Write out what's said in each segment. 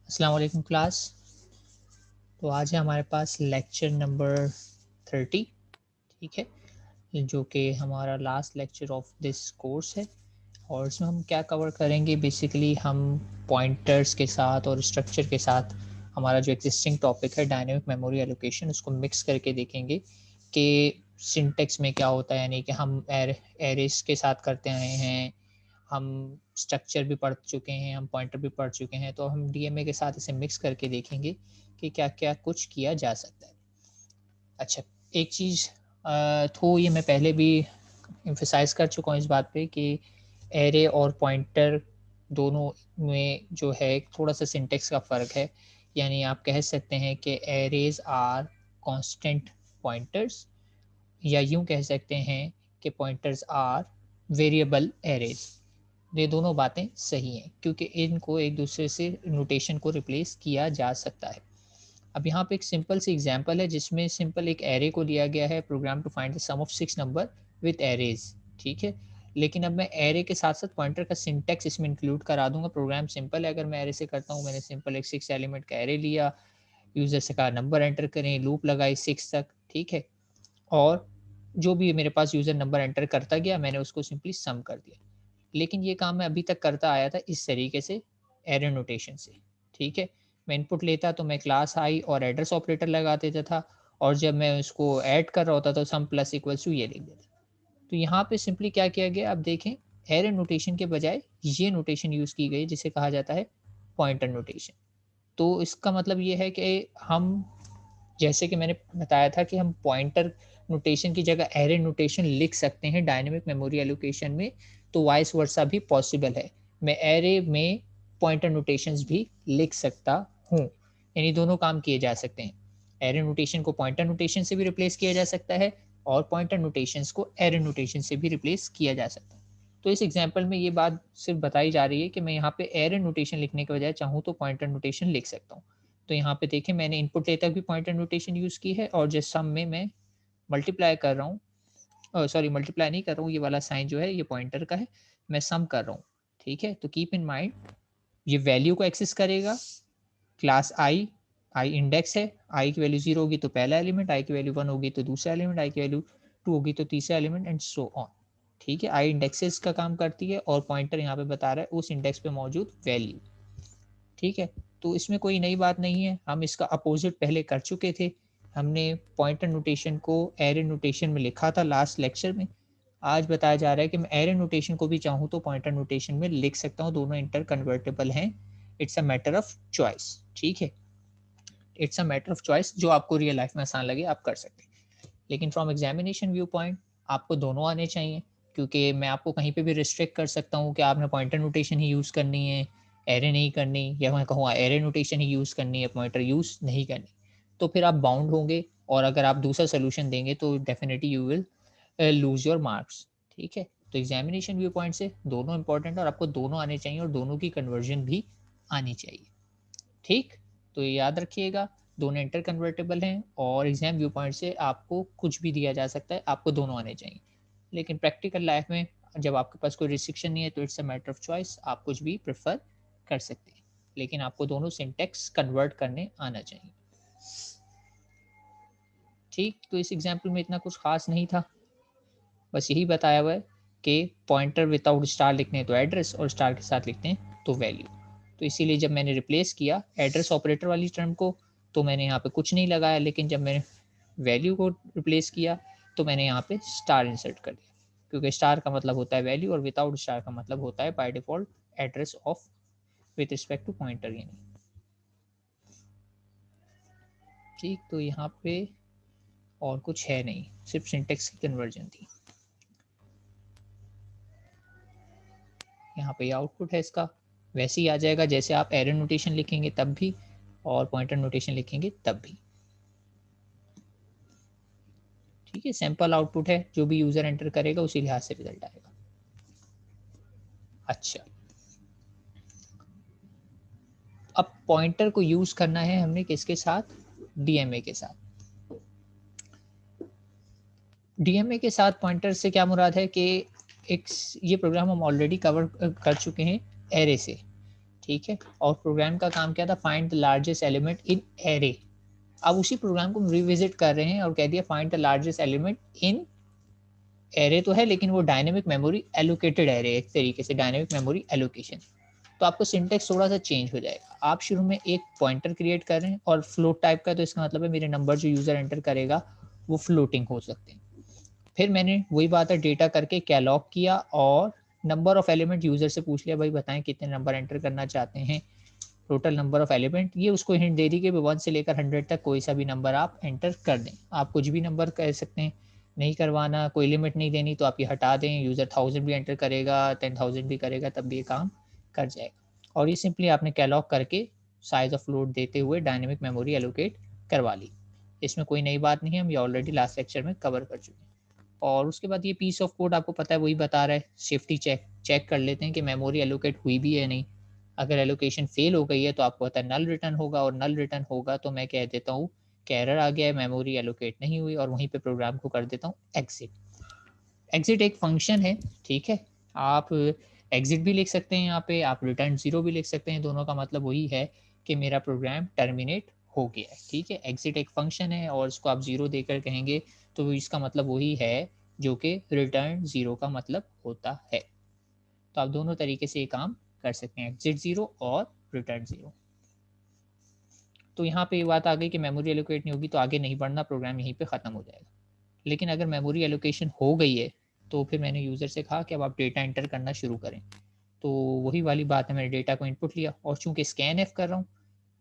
अस्सलाम वालेकुम क्लास। तो आज है हमारे पास लेक्चर नंबर 30। ठीक है, जो कि हमारा last lecture of this course है। और इसमें हम क्या कवर करेंगे, बेसिकली हम पॉइंटर्स के साथ और स्ट्रक्चर के साथ हमारा जो एग्जिस्टिंग टॉपिक है डायनेमिक मेमोरी एलोकेशन, उसको मिक्स करके देखेंगे कि सिंटेक्स में क्या होता है। यानी कि हम एरेस के साथ करते आए हैं, हम स्ट्रक्चर भी पढ़ चुके हैं, हम पॉइंटर भी पढ़ चुके हैं, तो हम डीएमए के साथ इसे मिक्स करके देखेंगे कि क्या क्या कुछ किया जा सकता है। अच्छा, एक चीज़ तो ये मैं पहले भी एम्फसाइज कर चुका हूँ इस बात पे कि एरे और पॉइंटर दोनों में जो है थोड़ा सा सिंटेक्स का फ़र्क है। यानी आप कह सकते हैं कि एरेज आर कांस्टेंट पॉइंटर्स, या यूं कह सकते हैं कि पॉइंटर्स आर वेरिएबल एरेज। ये दोनों बातें सही हैं क्योंकि इनको एक दूसरे से नोटेशन को रिप्लेस किया जा सकता है। अब यहाँ पे एक सिंपल सी एग्जांपल है जिसमें सिंपल एक एरे को लिया गया है, program to find the sum of 6 number with arrays. ठीक है, लेकिन अब मैं एरे के साथ साथ पॉइंटर का सिंटेक्स इसमें इंक्लूड करा दूंगा। प्रोग्राम सिंपल है, अगर मैं एरे से करता हूँ, मैंने सिंपल एक 6 एलिमेंट का एरे लिया, यूजर से कहा नंबर एंटर करें, लूप लगाई 6 तक। ठीक है, और जो भी मेरे पास यूजर नंबर एंटर करता गया, मैंने उसको सिंपली सम कर दिया। लेकिन ये काम मैं अभी तक करता आया था इस तरीके से, एरर नोटेशन से। ठीक है, मैं इनपुट लेता तो मैं क्लास आई और एड्रेस ऑपरेटर लगा देता था, और जब मैं उसको ऐड कर रहा होता तो सम प्लस इक्वल्स टू ये लिख देता। तो यहाँ पे सिंपली क्या किया गया, आप देखें, एरर नोटेशन के बजाय ये नोटेशन यूज़ की गई जिसे कहा जाता है पॉइंटर नोटेशन। तो इसका मतलब ये है कि हम, जैसे कि मैंने बताया था कि हम पॉइंटर नोटेशन की जगह एरे नोटेशन लिख सकते हैं डायनेमिक मेमोरी एलोकेशन में, तो वाइस वर्सा भी पॉसिबल है। मैं एरे में पॉइंटर नोटेशंस भी लिख सकता हूँ, यानी दोनों काम किए जा सकते हैं। एरे नोटेशन को पॉइंटर नोटेशन से भी रिप्लेस किया जा सकता है, और पॉइंटर नोटेशंस को एरे नोटेशन से भी रिप्लेस किया जा सकता है। तो इस एग्जांपल में ये बात सिर्फ बताई जा रही है कि मैं यहाँ पे एरे नोटेशन लिखने के बजाय चाहूँ तो पॉइंटर नोटेशन लिख सकता हूँ। तो यहाँ पे देखिए, मैंने इनपुट ले तक भी पॉइंटर नोटेशन यूज़ की है, और जिस सम में मैं मल्टीप्लाई कर रहा हूँ, सॉरी मल्टीप्लाई नहीं कर रहा हूँ, ये वाला साइन जो है ये पॉइंटर का है, मैं सम कर रहा हूँ। ठीक है, तो कीप इन माइंड, ये वैल्यू को एक्सेस करेगा, क्लास आई, आई इंडेक्स है, आई की वैल्यू 0 होगी तो पहला एलिमेंट, आई की वैल्यू 1 होगी तो दूसरा एलिमेंट, आई की वैल्यू 2 होगी तो तीसरा एलिमेंट, एंड सो ऑन। ठीक है, आई इंडेक्सेस का काम करती है, और पॉइंटर यहाँ पे बता रहा है उस इंडेक्स पे मौजूद वैल्यू। ठीक है, तो इसमें कोई नई बात नहीं है, हम इसका अपोजिट पहले कर चुके थे। हमने पॉइंटर नोटेशन को एरे नोटेशन में लिखा था लास्ट लेक्चर में। आज बताया जा रहा है कि मैं एरे नोटेशन को भी चाहूँ तो पॉइंटर नोटेशन में लिख सकता हूँ, दोनों इंटर कन्वर्टेबल हैं। It's a matter of choice. ठीक है, it's a matter of choice, जो आपको रियल लाइफ में आसान लगे आप कर सकते हैं। लेकिन फ्रॉम एग्जामिनेशन व्यू पॉइंट आपको दोनों आने चाहिए, क्योंकि मैं आपको कहीं पे भी रिस्ट्रिक्ट कर सकता हूँ कि आपने पॉइंटर नोटेशन ही यूज़ करनी है, एरे नहीं करनी, या मैं कहूँ एरे नोटेशन ही यूज़ करनी है, पॉइंटर यूज़ नहीं करनी। तो फिर आप बाउंड होंगे, और अगर आप दूसरा सोल्यूशन देंगे तो definitely you will lose your marks. ठीक है, तो एग्जामिनेशन व्यू पॉइंट से दोनों इंपॉर्टेंट है, और आपको दोनों आने चाहिए, और दोनों की कन्वर्जन भी आनी चाहिए। ठीक, तो ये याद रखिएगा, दोनों इंटर कन्वर्टेबल हैं, और एग्जाम व्यू पॉइंट से आपको कुछ भी दिया जा सकता है, आपको दोनों आने चाहिए। लेकिन प्रैक्टिकल लाइफ में जब आपके पास कोई रिस्ट्रिक्शन नहीं है तो it's a matter of choice, आप कुछ भी प्रेफर कर सकते हैं, लेकिन आपको दोनों सिंटेक्स कन्वर्ट करने आना चाहिए। ठीक, तो इस एग्जाम्पल में इतना कुछ खास नहीं था, बस यही बताया हुआ है कि पॉइंटर विदाउट स्टार लिखते हैं तो एड्रेस, और स्टार के साथ लिखते हैं तो वैल्यू। तो इसीलिए जब मैंने रिप्लेस किया एड्रेस ऑपरेटर वाली टर्म को, तो मैंने यहाँ पे कुछ नहीं लगाया, लेकिन जब मैंने वैल्यू को रिप्लेस किया तो मैंने यहाँ पे स्टार इंसर्ट कर दिया, क्योंकि स्टार का मतलब होता है वैल्यू, और विदाउट स्टार का मतलब होता है by default address of with respect to pointer यानी। ठीक, तो यहाँ पे और कुछ है नहीं, सिर्फ सिंटेक्स की कन्वर्जन थी। यहाँ पे आउटपुट है इसका, वैसे ही आ जाएगा जैसे आप एरर नोटेशन लिखेंगे तब भी, और पॉइंटर नोटेशन लिखेंगे तब भी। ठीक है, सैंपल आउटपुट है, जो भी यूजर एंटर करेगा उसी लिहाज से रिजल्ट आएगा। अच्छा, अब पॉइंटर को यूज करना है हमने किसके साथ, डीएमए के साथ। डीएमए के साथ पॉइंटर से क्या मुराद है कि एक, ये प्रोग्राम हम ऑलरेडी कवर कर चुके हैं एरे से। ठीक है। और प्रोग्राम का काम क्या था, find the largest element in array. अब उसी प्रोग्राम को हम रिविजिट कर रहे हैं और कह दिया find the largest element in array तो है, लेकिन वो डायनेमिक मेमोरी एलोकेटेड एरे, एक तरीके से डायनेमिक मेमोरी एलोकेशन। तो आपको सिंटेक्स थोड़ा सा चेंज हो जाएगा। आप शुरू में एक पॉइंटर क्रिएट कर रहे हैं और फ्लोट टाइप का, तो इसका मतलब है मेरे नंबर जो यूजर एंटर करेगा वो फ्लोटिंग हो सकते हैं। फिर मैंने वही बात है डेटा करके कैलॉग किया और नंबर ऑफ एलिमेंट यूजर से पूछ लिया, भाई बताएं कितने नंबर एंटर करना चाहते हैं, टोटल नंबर ऑफ एलिमेंट। ये उसको हिंट दे दी कि 1 से लेकर 100 तक कोई सा भी नंबर आप एंटर कर दें। आप कुछ भी नंबर कह सकते हैं, नहीं करवाना, कोई लिमिट नहीं देनी तो आप ये हटा दें। यूज़र 1000 भी एंटर करेगा, 10,000 भी करेगा, तब भी ये काम कर जाएगा। और ये सिंपली आपने कैलॉग करके साइज ऑफ फ्लोट देते हुए डायनेमिक मेमोरी एलोकेट करवा ली। इसमें कोई नई बात नहीं है, हम ये ऑलरेडी लास्ट लेक्चर में कवर कर चुके हैं। और उसके बाद ये पीस ऑफ कोड आपको पता है वही बता रहा है, सेफ्टी चेक चेक कर लेते हैं कि मेमोरी एलोकेट हुई भी है नहीं। अगर एलोकेशन फेल हो गई है तो आपको पता है नल रिटर्न होगा, और नल रिटर्न होगा तो मैं कह देता हूँ कि एरर आ गया है, मेमोरी एलोकेट नहीं हुई, और वहीं पे प्रोग्राम को कर देता हूँ एग्जिट। एग्जिट एक फंक्शन है, ठीक है। आप एग्जिट भी लिख सकते हैं यहाँ पे, आप रिटर्न 0 भी लिख सकते हैं। दोनों का मतलब वही है कि मेरा प्रोग्राम टर्मिनेट हो गया है, ठीक है। एग्जिट एक फंक्शन है और इसको आप 0 देकर कहेंगे तो इसका मतलब वही है जो कि रिटर्न 0 का मतलब होता है। तो आप दोनों तरीके से ये काम कर सकते हैं, एग्जिट 0 और रिटर्न 0। तो यहाँ पे ये बात आ गई कि मेमोरी एलोकेट नहीं होगी तो आगे नहीं बढ़ना, प्रोग्राम यहीं पे ख़त्म हो जाएगा। लेकिन अगर मेमोरी एलोकेशन हो गई है तो फिर मैंने यूज़र से कहा कि अब आप डेटा एंटर करना शुरू करें। तो वही वाली बात है, मैंने डेटा को इनपुट लिया और चूंकि स्कैन एफ कर रहा हूँ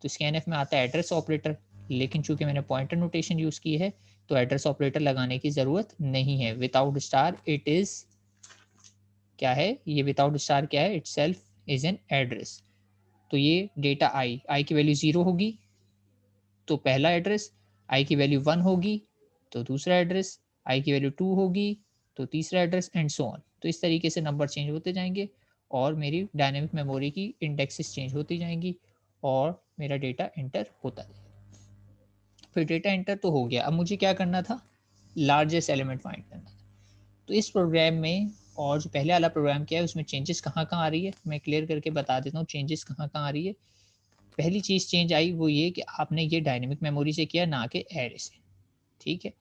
तो स्कैन एफ में आता है एड्रेस ऑपरेटर, लेकिन चूंकि मैंने पॉइंटर नोटेशन यूज़ की है तो एड्रेस ऑपरेटर लगाने की ज़रूरत नहीं है। विदाउट स्टार इट इज़ क्या है, ये विदाउट स्टार क्या है, it self is an address. तो ये डेटा आई की वैल्यू 0 होगी तो पहला एड्रेस, आई की वैल्यू 1 होगी तो दूसरा एड्रेस, आई की वैल्यू 2 होगी तो तीसरा एड्रेस, एंड सो ऑन। तो इस तरीके से नंबर चेंज होते जाएंगे और मेरी डायनेमिक मेमोरी की इंडेक्सेस चेंज होती जाएंगी और मेरा डेटा एंटर होता जाएगा। फिर डेटा एंटर तो हो गया, अब मुझे क्या करना था, लार्जेस्ट एलिमेंट फाइंड करना था। तो इस प्रोग्राम में और जो पहले वाला प्रोग्राम किया है उसमें चेंजेस कहाँ कहाँ आ रही है, मैं क्लियर करके बता देता हूँ चेंजेस कहाँ कहाँ आ रही है। पहली चीज़ चेंज आई वो ये कि आपने ये डायनेमिक मेमोरी से किया ना कि एरे से, ठीक है।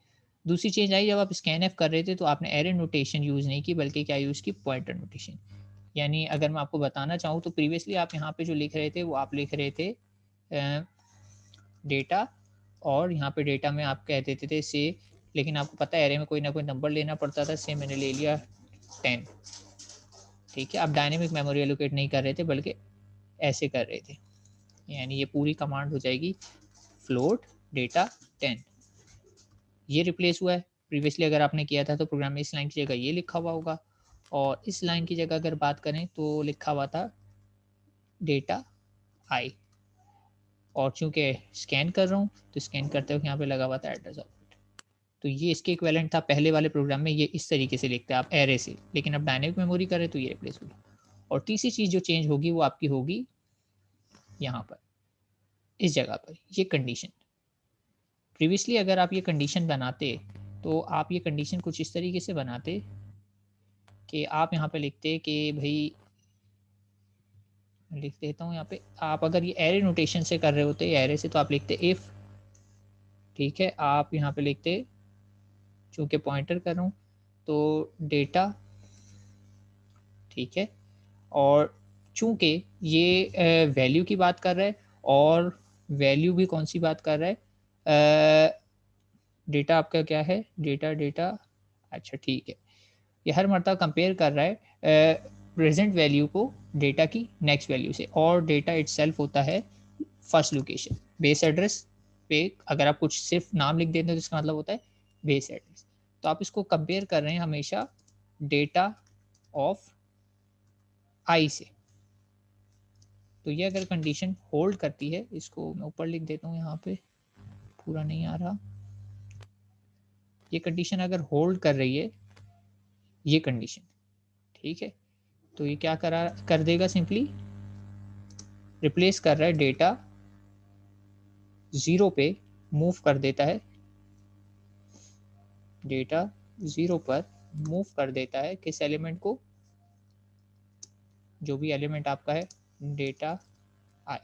दूसरी चेंज आई जब आप स्कैन एफ कर रहे थे तो आपने एरे नोटेशन यूज़ नहीं की बल्कि क्या यूज़ की, पॉइंटर नोटेशन। यानी अगर मैं आपको बताना चाहूँ तो प्रीवियसली आप यहाँ पे जो लिख रहे थे वो आप लिख रहे थे डेटा, और यहाँ पे डेटा में आप कह देते थे से, लेकिन आपको पता है एरे में कोई ना कोई नंबर लेना पड़ता था, से मैंने ले लिया 10, ठीक है। आप डायनेमिक मेमोरी एलोकेट नहीं कर रहे थे बल्कि ऐसे कर रहे थे, यानी ये पूरी कमांड हो जाएगी फ्लोट डेटा 10। ये रिप्लेस हुआ है, प्रीवियसली अगर आपने किया था तो प्रोग्राम में इस लाइन की जगह ये लिखा हुआ होगा, और इस लाइन की जगह अगर बात करें तो लिखा हुआ था डेटा आई, और चूंकि स्कैन कर रहा हूँ तो स्कैन करते वक्त यहाँ पे लगा हुआ था एड्रेस ऑपरेटर। तो ये इसके इक्विवेलेंट था, पहले वाले प्रोग्राम में ये इस तरीके से लिखते हैं आप एरे से, लेकिन अब डायनेमिक मेमोरी करें तो ये रिप्लेस होगा। और तीसरी चीज़ जो चेंज होगी वो आपकी होगी यहाँ पर, इस जगह पर ये कंडीशन। प्रीवियसली अगर आप ये कंडीशन बनाते तो आप ये कंडीशन कुछ इस तरीके से बनाते कि आप यहाँ पे लिखते कि भाई, लिख देता हूँ यहाँ पे, आप अगर ये एरे नोटेशन से कर रहे होते एरे से तो आप लिखते इफ, ठीक है। आप यहाँ पे लिखते, चूंकि पॉइंटर कर रहा हूँ तो डेटा, ठीक है। और चूंकि ये वैल्यू की बात कर रहा है और वैल्यू भी कौन सी बात कर रहा है, डेटा आपका क्या है, डेटा डेटा, अच्छा ठीक है। ये हर मरतबा कंपेयर कर रहा है प्रेजेंट वैल्यू को डेटा की नेक्स्ट वैल्यू से, और डेटा इटसेल्फ होता है फर्स्ट लोकेशन बेस एड्रेस पे। अगर आप कुछ सिर्फ नाम लिख देते हैं तो इसका मतलब होता है बेस एड्रेस। तो आप इसको कंपेयर कर रहे हैं हमेशा डेटा ऑफ आई से। तो ये अगर कंडीशन होल्ड करती है, इसको मैं ऊपर लिख देता हूँ, यहाँ पे पूरा नहीं आ रहा, ये कंडीशन अगर होल्ड कर रही है ये कंडीशन, ठीक है, तो ये क्या करा कर देगा, सिंपली रिप्लेस कर रहा है डेटा 0 पे, मूव कर देता है, डेटा 0 पर मूव कर देता है किस एलिमेंट को, जो भी एलिमेंट आपका है डेटा आए।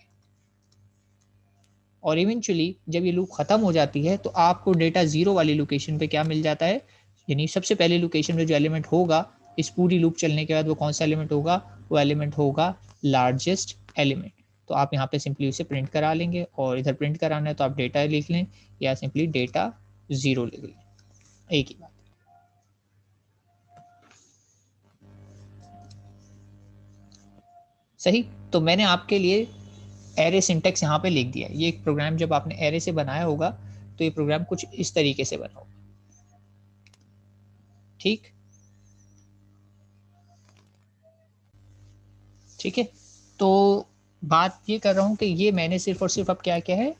और इवेंचुअली जब ये लूप खत्म हो जाती है तो आपको डेटा 0 वाली लोकेशन पे क्या मिल जाता है, यानी सबसे पहले लोकेशन में जो एलिमेंट होगा इस पूरी लूप चलने के बाद वो कौन सा एलिमेंट होगा, वो एलिमेंट होगा लार्जेस्ट एलिमेंट। तो आप यहाँ पे सिंपली उसे प्रिंट करा लेंगे और इधर प्रिंट कराना है तो आप डेटा लिख लें या सिंपली डेटा 0 लिख लें, एक ही बात। सही, तो मैंने आपके लिए एरे सिंटेक्स यहाँ पे लिख दिया है। ये एक प्रोग्राम जब आपने एरे से बनाया होगा तो ये प्रोग्राम कुछ इस तरीके से बना होगा। ठीक, ठीक है। तो बात ये कर रहा हूँ कि ये मैंने सिर्फ और सिर्फ अब क्या क्या है,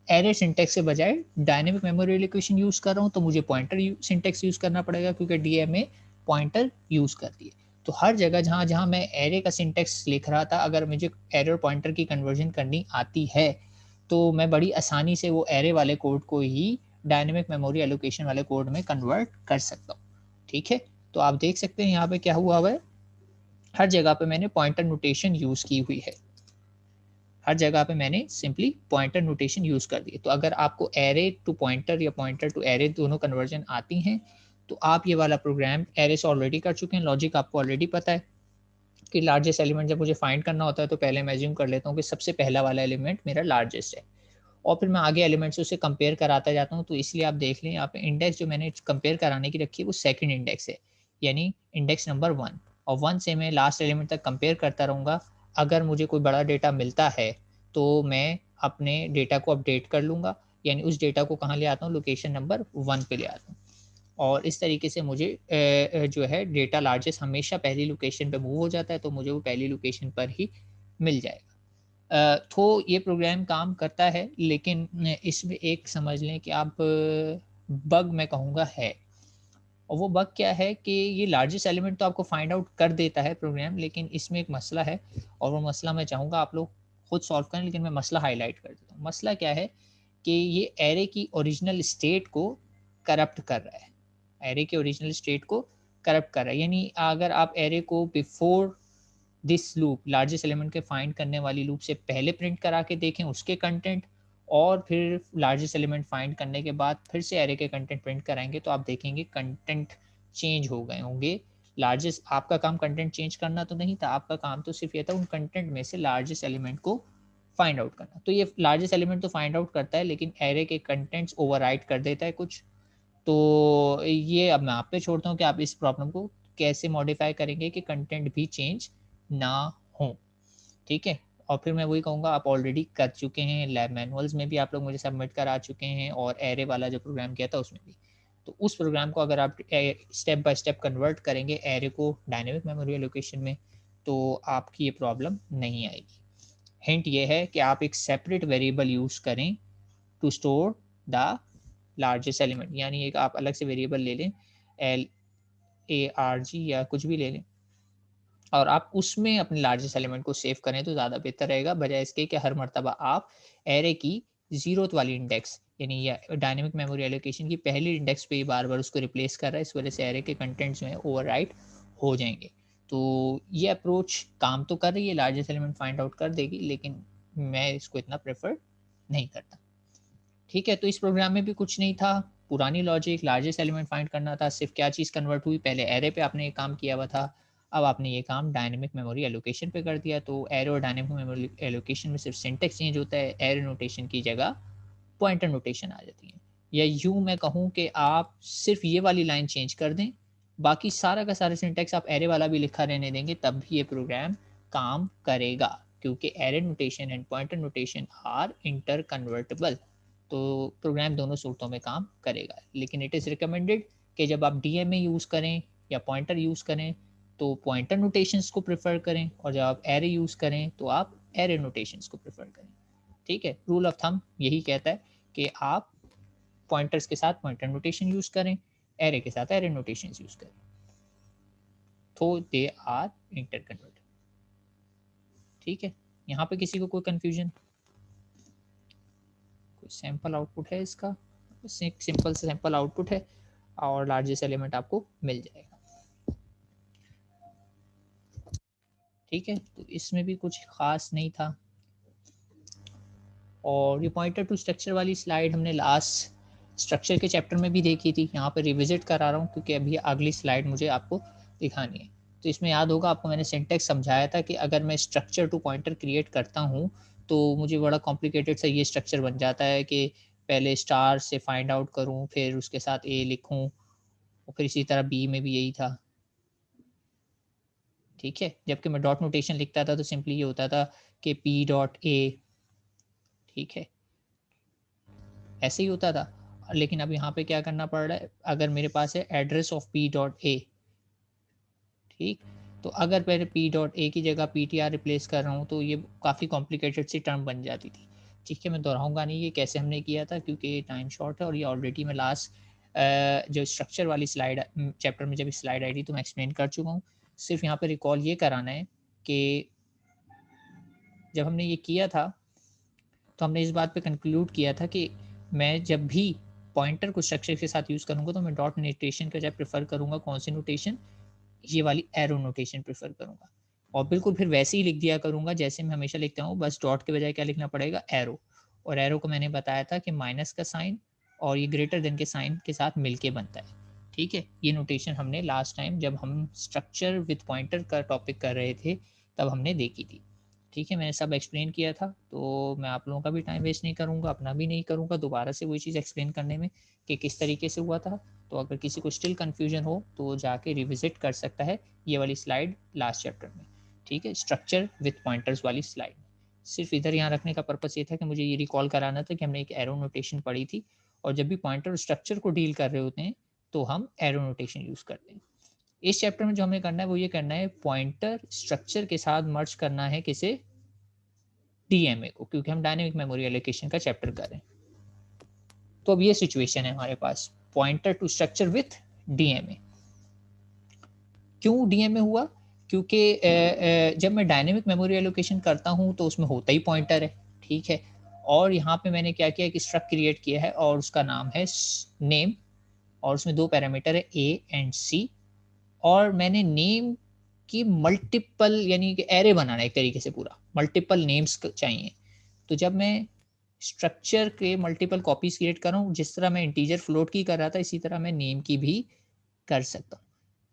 एरे सिंटेक्स के बजाय डायनेमिक मेमोरी एलोकेशन यूज कर रहा हूँ, तो मुझे पॉइंटर सिंटेक्स यूज करना पड़ेगा क्योंकि डीएम में पॉइंटर यूज करती है। तो हर जगह जहाँ जहाँ मैं एरे का सिंटेक्स लिख रहा था, अगर मुझे एरे और पॉइंटर की कन्वर्जन करनी आती है तो मैं बड़ी आसानी से वो एरे वाले कोड को ही डायनेमिक मेमोरी एलोकेशन वाले कोड में कन्वर्ट कर सकता हूँ। ठीक है, तो आप देख सकते हैं यहाँ पे क्या हुआ है, हर जगह पे मैंने पॉइंटर नोटेशन यूज की हुई है, हर जगह पे मैंने सिंपली पॉइंटर नोटेशन यूज कर दी। तो अगर आपको एरे टू पॉइंटर या पॉइंटर टू एरे दोनों कन्वर्जन आती हैं तो आप ये वाला प्रोग्राम एरे से ऑलरेडी कर चुके हैं, लॉजिक आपको ऑलरेडी पता है कि लार्जेस्ट एलिमेंट जब मुझे फाइंड करना होता है तो पहले मैं एज्यूम कर लेता हूँ कि सबसे पहला वाला एलिमेंट मेरा लार्जेस्ट है और फिर मैं आगे एलिमेंट से उसे कंपेयर कराता जाता हूँ। तो इसलिए आप देख लें यहाँ पे इंडेक्स जो मैंने कंपेयर कराने की रखी है वो सेकंड इंडेक्स है, यानी इंडेक्स नंबर 1, और 1 से मैं लास्ट एलिमेंट तक कंपेयर करता रहूँगा। अगर मुझे कोई बड़ा डेटा मिलता है तो मैं अपने डेटा को अपडेट कर लूँगा, यानी उस डेटा को कहाँ ले आता हूँ, लोकेशन नंबर 1 पे ले आता हूँ। और इस तरीके से मुझे जो है डेटा लार्जेस्ट हमेशा पहली लोकेशन पे मूव हो जाता है, तो मुझे वो पहली लोकेशन पर ही मिल जाएगा। तो ये प्रोग्राम काम करता है, लेकिन इसमें एक समझ लें कि आप बग मैं कहूँगा है। और वो बग क्या है कि ये लार्जेस्ट एलिमेंट तो आपको फाइंड आउट कर देता है प्रोग्राम, लेकिन इसमें एक मसला है और वो मसला मैं चाहूँगा आप लोग खुद सॉल्व करें, लेकिन मैं मसला हाईलाइट कर देता हूँ। मसला क्या है कि ये एरे की ओरिजिनल स्टेट को करप्ट कर रहा है, एरे के ओरिजिनल स्टेट को करप्ट कर रहा है। यानी अगर आप एरे को before this loop largest element के फाइंड करने वाली लूप से पहले प्रिंट करा के देखें उसके कंटेंट, और फिर लार्जेस्ट एलिमेंट फाइंड करने के बाद फिर से एरे के कंटेंट प्रिंट कराएंगे तो आप देखेंगे कंटेंट चेंज हो गए होंगे। लार्जेस्ट आपका काम कंटेंट चेंज करना तो नहीं था, आपका काम तो सिर्फ ये था उन कंटेंट में से लार्जेस्ट एलिमेंट को फाइंड आउट करना। तो ये लार्जेस्ट एलिमेंट तो फाइंड आउट करता है लेकिन एरे के कंटेंट्स ओवरराइट कर देता है कुछ। तो ये अब मैं आप पे छोड़ता हूँ कि आप इस प्रॉब्लम को कैसे मॉडिफाई करेंगे कि कंटेंट भी चेंज ना हो। ठीक है, और फिर मैं वही कहूँगा आप ऑलरेडी कर चुके हैं, लैब मैनुअल्स में भी आप लोग मुझे सबमिट करा चुके हैं और एरे वाला जो प्रोग्राम किया था उसमें भी। तो उस प्रोग्राम को अगर आप स्टेप बाय स्टेप कन्वर्ट करेंगे एरे को डायनेमिक मेमोरी एलोकेशन में तो आपकी ये प्रॉब्लम नहीं आएगी। हिंट ये है कि आप एक सेपरेट वेरिएबल यूज़ करें to store the largest element, यानी एक आप अलग से वेरिएबल ले लें, LARG या कुछ भी ले लें और आप उसमें अपने लार्जेस्ट एलिमेंट को सेव करें तो ज़्यादा बेहतर रहेगा, बजाय इसके कि हर मर्तबा आप एरे की ज़ीरोथ वाली इंडेक्स यानी या डायनेमिक मेमोरी एलोकेशन की पहली इंडेक्स पे ही बार बार उसको रिप्लेस कर रहा है। इस वजह से एरे के कंटेंट्स जो है ओवरराइट हो जाएंगे। तो ये अप्रोच काम तो कर रही है, लार्जेस्ट एलिमेंट फाइंड आउट कर देगी, लेकिन मैं इसको इतना प्रेफर नहीं करता। ठीक है, तो इस प्रोग्राम में भी कुछ नहीं था, पुरानी लॉजिक लार्जेस्ट एलिमेंट फाइंड करना था, सिर्फ क्या चीज़ कन्वर्ट हुई, पहले एरे पे आपने ये काम किया हुआ था, अब आपने ये काम डायनेमिक मेमोरी एलोकेशन पे कर दिया। तो एरे और डायनेमिक मेमोरी एलोकेशन में सिर्फ सिंटेक्स चेंज होता है, एरे नोटेशन की जगह पॉइंटर नोटेशन आ जाती है। या यूँ मैं कहूँ कि आप सिर्फ ये वाली लाइन चेंज कर दें, बाकी सारा का सारा सिंटेक्स आप एरे वाला भी लिखा रहने देंगे तब भी ये प्रोग्राम काम करेगा, क्योंकि array notation and pointer notation are interconvertible. तो प्रोग्राम दोनों सूरतों में काम करेगा, लेकिन इट इज़ रिकमेंडेड कि जब आप डीएमए यूज़ करें या पॉइंटर यूज़ करें तो पॉइंटर नोटेशंस को प्रेफर करें, और जब आप एरे यूज़ करें तो आप एरे नोटेशंस को प्रेफर करें। ठीक है, रूल ऑफ थंब यही कहता है कि आप पॉइंटर्स के साथ पॉइंटर नोटेशन यूज़ करें, एरे के साथ एरे नोटेशंस यूज़ करें, तो दे आर इंटर कन्वर्ट। ठीक है, यहाँ पे किसी को कोई कंफ्यूजन, कोई सैंपल आउटपुट है इसका, सिंपल से सैंपल आउटपुट है और लार्जेस्ट एलिमेंट आपको मिल जाएगा। ठीक है, तो इसमें भी कुछ खास नहीं था। और ये पॉइंटर टू स्ट्रक्चर वाली स्लाइड हमने लास्ट स्ट्रक्चर के चैप्टर में भी देखी थी। यहाँ पे रिविजिट करा रहा हूँ क्योंकि अभी अगली स्लाइड मुझे आपको दिखानी है। तो इसमें याद होगा आपको मैंने सिंटेक्स समझाया था कि अगर मैं स्ट्रक्चर टू पॉइंटर क्रिएट करता हूँ तो मुझे बड़ा कॉम्प्लिकेटेड सा ये स्ट्रक्चर बन जाता है कि पहले स्टार से फाइंड आउट करूँ, फिर उसके साथ ए लिखूँ, और फिर इसी तरह बी में भी यही था। ठीक है, जबकि मैं डॉट नोटेशन लिखता था तो सिंपली ये होता था कि पी डॉट ए, ठीक है, ऐसे ही होता था। लेकिन अब यहाँ पे क्या करना पड़ रहा है, अगर मेरे पास है address of P dot A, ठीक, तो अगर मैंने पी डॉट ए की जगह पी टी आर रिप्लेस कर रहा हूँ तो ये काफ़ी कॉम्प्लिकेटेड सी टर्म बन जाती थी। ठीक है, मैं दोहराऊंगा नहीं ये कैसे हमने किया था क्योंकि टाइम शॉर्ट है, और ये ऑलरेडी मैं लास्ट जो स्ट्रक्चर वाली स्लाइड चैप्टर में जब स्लाइड आई थी तो मैं एक्सप्लेन कर चुका हूँ। सिर्फ यहाँ पे रिकॉल ये कराना है कि जब हमने ये किया था तो हमने इस बात पे कंक्लूड किया था कि मैं जब भी पॉइंटर को स्ट्रक्चर के साथ यूज़ करूँगा तो मैं डॉट नोटेशन का जब प्रेफर करूँगा, कौन सी नोटेशन, ये वाली एरो नोटेशन प्रेफर करूँगा, और बिल्कुल फिर वैसे ही लिख दिया करूँगा जैसे मैं हमेशा लिखता हूँ, बस डॉट के बजाय क्या लिखना पड़ेगा, एरो। और एरो को मैंने बताया था कि माइनस का साइन और ये ग्रेटर देन के साइन के साथ मिलके बनता है। ठीक है, ये नोटेशन हमने लास्ट टाइम जब हम स्ट्रक्चर विथ पॉइंटर का टॉपिक कर रहे थे तब हमने देखी थी। ठीक है, मैंने सब एक्सप्लेन किया था, तो मैं आप लोगों का भी टाइम वेस्ट नहीं करूँगा, अपना भी नहीं करूँगा दोबारा से वही चीज़ एक्सप्लेन करने में कि किस तरीके से हुआ था। तो अगर किसी को स्टिल कन्फ्यूजन हो तो जाके रिविजिट कर सकता है ये वाली स्लाइड लास्ट चैप्टर में। ठीक है, स्ट्रक्चर विथ पॉइंटर्स वाली स्लाइड। सिर्फ इधर यहाँ रखने का पर्पस ये था कि मुझे ये रिकॉल कराना था कि हमने एक एरो नोटेशन पढ़ी थी, और जब भी पॉइंटर स्ट्रक्चर को डील कर रहे होते हैं तो हम एरो नोटेशन यूज़ करते हैं। इस चैप्टर में जो हमें करना है वो ये करना है, पॉइंटर स्ट्रक्चर के साथ मर्ज करना है किसे, डीएमए को, क्योंकि हम डायनेमिक मेमोरी एलोकेशन का चैप्टर कर रहे हैं। तो अब ये सिचुएशन है हमारे पास, pointer to structure with DMA. क्यों डीएमए हुआ, क्योंकि जब मैं डायनेमिक मेमोरी एलोकेशन करता हूं तो उसमें होता ही पॉइंटर है। ठीक है, और यहाँ पे मैंने क्या किया, एक स्ट्रक्ट क्रिएट किया है और उसका नाम है नेम, और उसमें दो पैरामीटर है ए एंड सी, और मैंने नेम की मल्टीपल यानी कि एरे बनाना है एक तरीके से, पूरा मल्टीपल नेम्स चाहिए। तो जब मैं स्ट्रक्चर के मल्टीपल कॉपीज क्रिएट कर रहा हूँ, जिस तरह मैं इंटीजर फ्लोट की कर रहा था इसी तरह मैं नेम की भी कर सकता हूँ।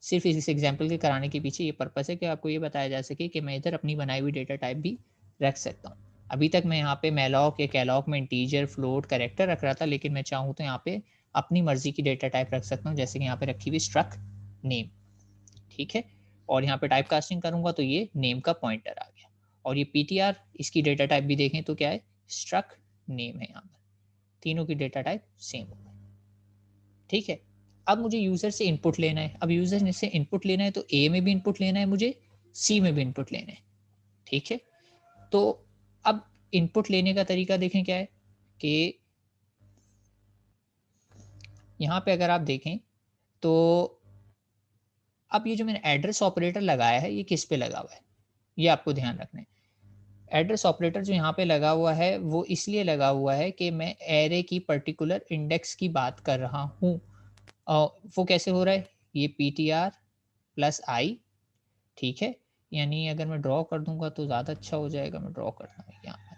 सिर्फ इस एग्जाम्पल के कराने के पीछे ये पर्पस है कि आपको ये बताया जा सके कि मैं इधर अपनी बनाई हुई डेटा टाइप भी रख सकता हूँ। अभी तक मैं यहाँ पे मैलॉक या कैलॉक में इंटीजर फ्लोट करेक्टर रख रहा था, लेकिन मैं चाहूँ तो यहाँ पे अपनी मर्जी की डेटा टाइप रख सकता हूँ, जैसे कि यहाँ पे रखी हुई स्ट्रक नेम। ठीक है, और यहाँ पे टाइप कास्टिंग करूंगा तो ये नेम का पॉइंटर आ गया, और ये पीटीआर इसकी डेटा टाइप भी देखें तो क्या है, स्ट्रक नेम है। यहाँ पर तीनों की डेटा टाइप सेम हो गई। ठीक है, अब मुझे यूजर से इनपुट लेना है। अब यूजर से इनपुट लेना है तो ए में भी इनपुट लेना है, मुझे सी में भी इनपुट लेना है। ठीक है, तो अब इनपुट लेने का तरीका देखें क्या है कि यहाँ पे अगर आप देखें तो अब ये जो मैंने एड्रेस ऑपरेटर लगाया है ये किस पे लगा हुआ है, ये आपको ध्यान रखना है। एड्रेस ऑपरेटर जो यहाँ पे लगा हुआ है वो इसलिए लगा हुआ है कि मैं एरे की पर्टिकुलर इंडेक्स की बात कर रहा हूँ। वो कैसे हो रहा है, ये पी टी आर प्लस आई। ठीक है, यानी अगर मैं ड्रॉ कर दूंगा तो ज़्यादा अच्छा हो जाएगा, मैं ड्रॉ करता हूँ यहाँ पर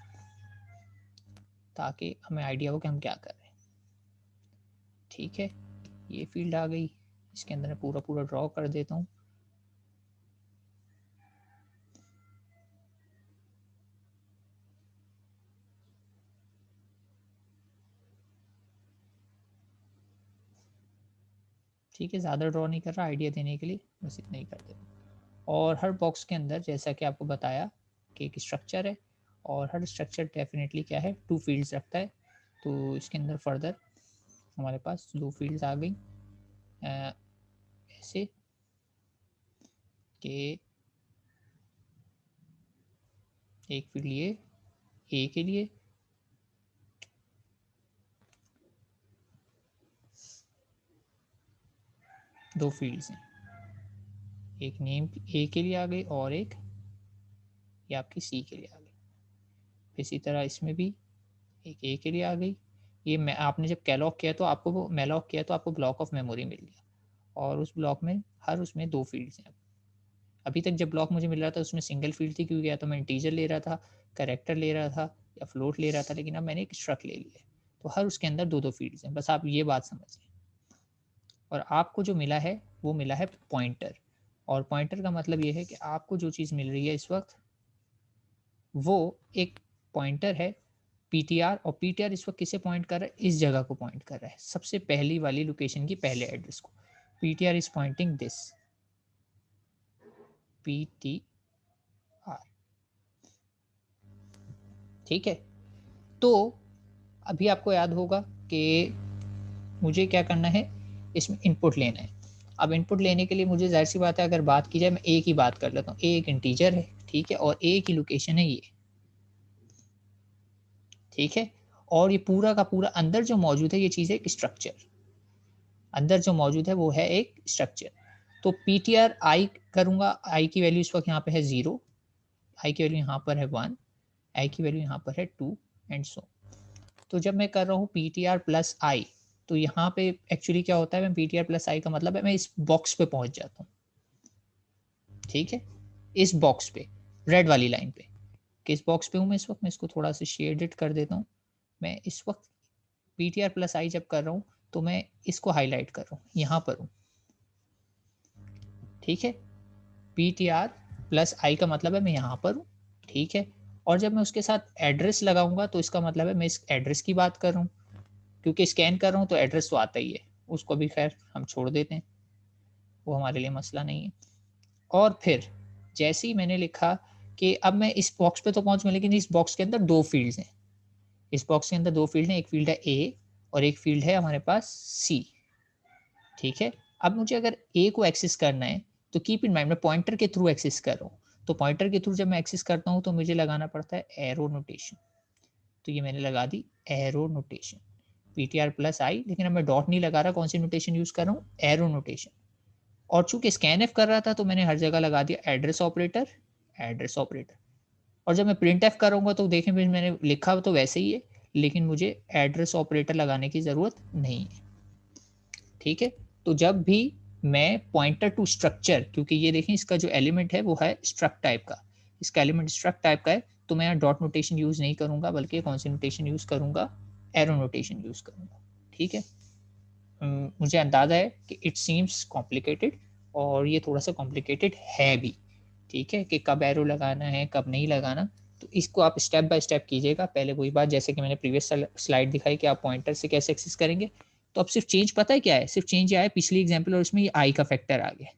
ताकि हमें आइडिया हो कि हम क्या कर रहे हैं। ठीक है, ये फील्ड आ गई, इसके अंदर मैं पूरा पूरा ड्रॉ कर देता हूँ। ठीक है, ज़्यादा ड्रॉ नहीं कर रहा, आइडिया देने के लिए बस इतना ही कर देता हूँ। और हर बॉक्स के अंदर जैसा कि आपको बताया कि एक स्ट्रक्चर है, और हर स्ट्रक्चर डेफिनेटली क्या है, टू फील्ड्स रखता है। तो इसके अंदर फर्दर हमारे पास दो फील्ड्स आ गई, ऐसे कि एक फील्ड ये ए के लिए, दो फील्ड्स हैं, एक नेम ए के लिए आ गई और एक ये आपकी सी के लिए आ गई। इसी तरह इसमें भी एक ए के लिए आ गई। ये मैं आपने जब कैलॉग किया तो आपको वो मैलॉक किया तो आपको ब्लॉक ऑफ मेमोरी मिल गया, और उस ब्लॉक में हर उसमें दो फील्ड्स हैं। अभी तक जब ब्लॉक मुझे मिल रहा था उसमें सिंगल फील्ड थी, क्योंकि या तो मैं इंटीजर ले रहा था, करेक्टर ले रहा था, या फ्लोट ले रहा था, लेकिन अब मैंने एक स्ट्रक्ट ले लिया है। तो हर उसके अंदर 2-2 फील्ड्स हैं, बस आप ये बात समझ लें। और आपको जो मिला है वो मिला है पॉइंटर, और पॉइंटर का मतलब ये है कि आपको जो चीज़ मिल रही है इस वक्त वो एक पॉइंटर है पीटीआर, और पीटीआर इस वक्त किसे पॉइंट कर रहा है, इस जगह को पॉइंट कर रहा है, सबसे पहली वाली लोकेशन की पहले एड्रेस को। PTR is pointing this, PTR, ठीक है। तो अभी आपको याद होगा कि मुझे क्या करना है, इसमें इनपुट लेना है। अब इनपुट लेने के लिए मुझे जाहिर सी बात है, अगर बात की जाए, मैं ए की बात कर लेता हूँ। ए एक इंटीजर है, ठीक है, और ए की लोकेशन है ये, ठीक है। और ये पूरा का पूरा अंदर जो मौजूद है ये चीज़ है एक स्ट्रक्चर, अंदर जो मौजूद है वो है एक स्ट्रक्चर। तो पी टी आर आई करूँगा, आई की वैल्यू इस वक्त यहाँ पे है 0, आई की वैल्यू यहाँ पर है 1, आई की वैल्यू यहाँ पर है 2 एंड सो। तो जब मैं कर रहा हूँ पी टी आर प्लस आई, तो यहाँ पे एक्चुअली क्या होता है, मैं पी टी आर प्लस आई का मतलब है मैं इस बॉक्स पे पहुँच जाता हूँ, ठीक है, इस बॉक्स पे, रेड वाली लाइन पे। किस बॉक्स पे हूँ मैं इस वक्त, मैं इसको थोड़ा सा शेडेड कर देता हूँ। मैं इस वक्त पी टी आर प्लस आई जब कर रहा हूँ तो मैं इसको हाईलाइट कर रहा हूँ, यहाँ पर हूँ, ठीक है। पी टी आर प्लस आई का मतलब है मैं यहाँ पर हूँ, ठीक है। और जब मैं उसके साथ एड्रेस लगाऊंगा तो इसका मतलब है मैं इस एड्रेस की बात कर रहा हूँ, क्योंकि स्कैन कर रहा हूँ तो एड्रेस तो आता ही है, उसको भी खैर हम छोड़ देते हैं, वो हमारे लिए मसला नहीं है। और फिर जैसे ही मैंने लिखा कि अब मैं इस बॉक्स पे तो पहुंच गया, लेकिन इस बॉक्स के अंदर दो फील्ड्स हैं, इस बॉक्स के अंदर दो फील्ड हैं, एक फील्ड है ए और एक फील्ड है हमारे पास सी, ठीक है। अब मुझे अगर ए को एक्सेस करना है तो कीप इन माइंड मैं पॉइंटर के थ्रू एक्सेस कर रहा हूँ, तो पॉइंटर के थ्रू जब मैं एक्सेस करता हूँ तो मुझे लगाना पड़ता है एरो नोटेशन। तो ये मैंने लगा दी arrow notation, P T R plus I, लेकिन अब मैं डॉट नहीं लगा रहा, कौन सी नोटेशन यूज कर रहा हूँ, एरो नोटेशन। और चूंकि स्कैन एफ कर रहा था तो मैंने हर जगह लगा दिया एड्रेस ऑपरेटर, एड्रेस ऑपरेटर। और जब मैं प्रिंट एफ करूंगा तो देखें फिर मैंने लिखा तो वैसे ही है, लेकिन मुझे एड्रेस ऑपरेटर लगाने की ज़रूरत नहीं है, ठीक है। तो जब भी मैं पॉइंटर टू स्ट्रक्चर, क्योंकि ये देखें इसका जो एलिमेंट है वो है स्ट्रक्ट टाइप का, इसका एलिमेंट स्ट्रक्ट टाइप का है, तो मैं यहाँ डॉट नोटेशन यूज़ नहीं करूँगा, बल्कि कौन सी नोटेशन यूज़ करूँगा, एरो नोटेशन यूज़ करूँगा, ठीक है। मुझे अंदाज़ा है कि इट सीम्स कॉम्प्लिकेटेड, और ये थोड़ा सा कॉम्प्लिकेटेड है भी, ठीक है, कि कब एरो लगाना है कब नहीं लगाना। तो इसको आप स्टेप बाय स्टेप कीजिएगा। पहले वही बात जैसे कि मैंने प्रीवियस स्लाइड दिखाई कि आप पॉइंटर से कैसे एक्सेस करेंगे। तो अब सिर्फ चेंज पता है क्या है, सिर्फ चेंज आया पिछली एग्जाम्पल, और इसमें ये आई का फैक्टर आ गया।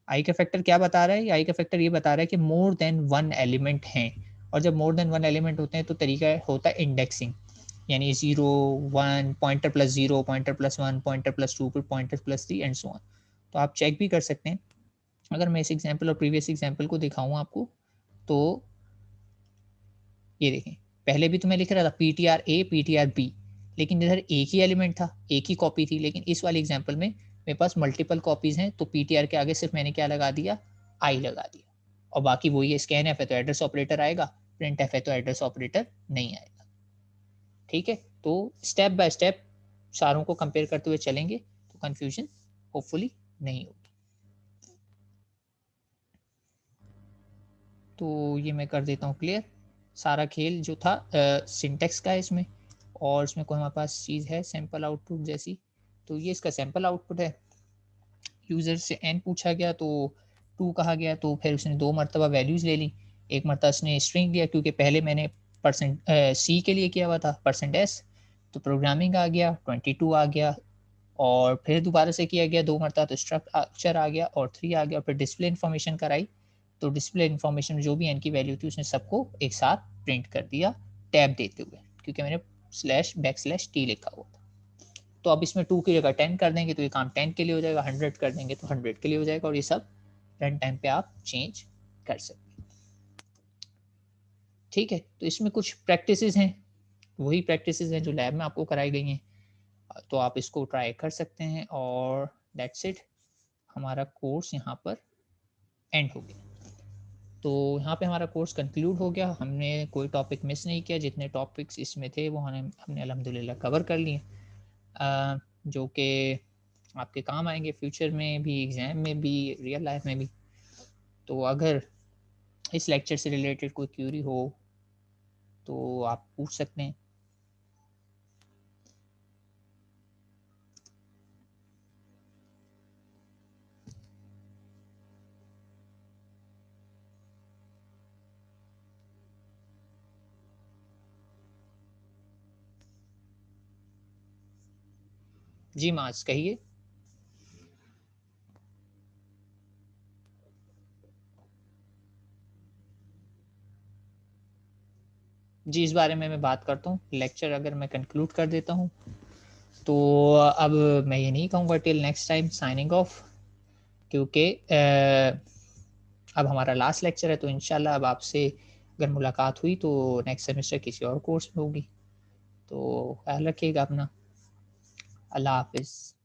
आई का फैक्टर क्या बता रहा है, आई का फैक्टर ये बता रहा है कि मोर देन वन एलिमेंट हैं, और जब मोर देन वन एलिमेंट होते हैं तो तरीका होता है इंडेक्सिंग, यानी 0 1 pointer plus 0 pointer plus 1 pointer plus 2 फिर pointer plus 3 and so on. तो आप चेक भी कर सकते हैं। अगर मैं इस एग्जाम्पल और प्रीवियस एग्जाम्पल को दिखाऊं आपको, तो ये देखें, पहले भी तो मैं लिख रहा था P T R A P T R B, लेकिन इधर एक ही एलिमेंट था, एक ही कॉपी थी, लेकिन इस वाले एग्जाम्पल में मेरे पास मल्टीपल कॉपीज हैं, तो पी टी आर के आगे सिर्फ मैंने क्या लगा दिया, आई लगा दिया, और बाकी वही है, स्कैन एफ है तो एड्रेस ऑपरेटर आएगा, प्रिंट एफ है तो एड्रेस ऑपरेटर नहीं आएगा, ठीक है। तो स्टेप बाय स्टेप सारों को कंपेयर करते हुए चलेंगे तो कंफ्यूजन होपफुली नहीं होगी। तो ये मैं कर देता हूँ क्लियर। सारा खेल जो था सिंटेक्स का है इसमें, और इसमें कोई हमारे पास चीज़ है सैम्पल आउटपुट जैसी, तो ये इसका सैम्पल आउटपुट है। यूज़र से एन पूछा गया तो 2 कहा गया, तो फिर उसने 2 मरतबा वैल्यूज़ ले ली। एक मरतबा उसने स्ट्रिंग दिया, क्योंकि पहले मैंने परसेंट सी के लिए किया हुआ था परसेंट एस, तो प्रोग्रामिंग आ गया 22 आ गया, और फिर दोबारा से किया गया 2 मरतबा तो स्ट्रक्चर आ गया और 3 आ गया, और फिर डिस्प्ले इन्फॉर्मेशन कराई, तो डिस्प्ले इन्फॉर्मेशन में जो भी एन की वैल्यू थी उसने सबको एक साथ प्रिंट कर दिया टैब देते हुए, क्योंकि मैंने /\t लिखा हुआ था। तो अब इसमें 2 की जगह 10 कर देंगे तो ये काम 10 के लिए हो जाएगा, 100 कर देंगे तो 100 के लिए हो जाएगा, और ये सब रन टाइम पे आप चेंज कर सकते हैं, ठीक है। तो इसमें कुछ प्रैक्टिसेस हैं, वही प्रैक्टिसेस हैं जो लैब में आपको कराई गई हैं, तो आप इसको ट्राई कर सकते हैं, और दैट्स इट, हमारा कोर्स यहाँ पर एंड हो गया। तो यहाँ पे हमारा कोर्स कंक्लूड हो गया, हमने कोई टॉपिक मिस नहीं किया, जितने टॉपिक्स इसमें थे वो हमने अल्हम्दुलिल्लाह कवर कर लिए, जो कि आपके काम आएंगे फ्यूचर में भी, एग्ज़ाम में भी, रियल लाइफ में भी। तो अगर इस लेक्चर से रिलेटेड कोई क्यूरी हो तो आप पूछ सकते हैं। जी माज कहिए। जी, इस बारे में मैं बात करता हूँ। लेक्चर अगर मैं कंक्लूड कर देता हूँ, तो अब मैं ये नहीं कहूँगा till next time signing off, क्योंकि अब हमारा लास्ट लेक्चर है, तो इंशाल्लाह अब आपसे अगर मुलाकात हुई तो नेक्स्ट सेमेस्टर किसी और कोर्स में होगी। तो ख्याल रखिएगा अपना। अल्लाह हाफ़िज़।